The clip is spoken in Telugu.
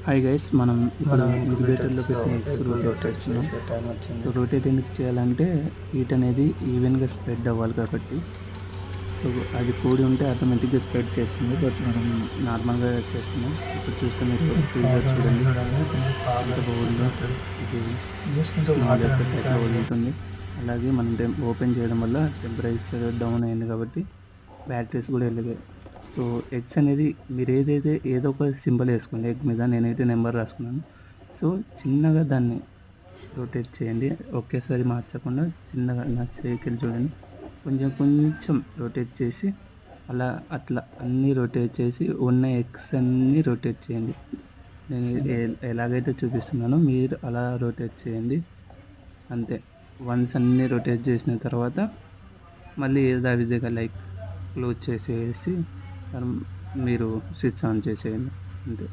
హాయ్ గైస్, మనం ఇప్పుడు ఇంక్యుబేటర్లో పెట్టిన ఎగ్స్ రొటేట్ చేస్తున్నాం. సో రొటేట్ ఎందుకు చేయాలంటే హీట్ అనేది ఈవెన్గా స్ప్రెడ్ అవ్వాలి కాబట్టి. సో అది కోడి ఉంటే ఆటోమేటిక్గా స్ప్రెడ్ చేస్తుంది, బట్ మనం నార్మల్గా చేస్తున్నాం. ఇప్పుడు చూస్తే మీరు ఫ్రీజర్ చూడండి ఎంత బాగుందో. ఇది స్మాల్ ఎయిర్ టైప్లో వదులుతుంది. అలాగే మనం ఓపెన్ చేయడం వల్ల టెంపరేచర్ డౌన్ అయింది కాబట్టి బ్యాటరీస్ కూడా వెళ్ళిపోయాయి. సో ఎగ్స్ అనేది మీరు ఏదో ఒక సింబల్ వేసుకోండి ఎగ్ మీద. నేనైతే నెంబర్ రాసుకున్నాను. సో చిన్నగా దాన్ని రొటేట్ చేయండి, ఒకేసారి మార్చకుండా చిన్నగా. నా చేయికి చూడండి, కొంచెం కొంచెం రొటేట్ చేసి అలా అట్లా అన్నీ రొటేట్ చేసి ఉన్న ఎగ్స్ అన్నీ రొటేట్ చేయండి. నేను ఎలాగైతే చూపిస్తున్నానో మీరు అలా రొటేట్ చేయండి అంతే. వన్స్ అన్నీ రొటేట్ చేసిన తర్వాత మళ్ళీ యథావిధిగా లైక్ క్లోజ్ చేసేసి మీరు స్విచ్ ఆన్ చేసేయండి అంతే.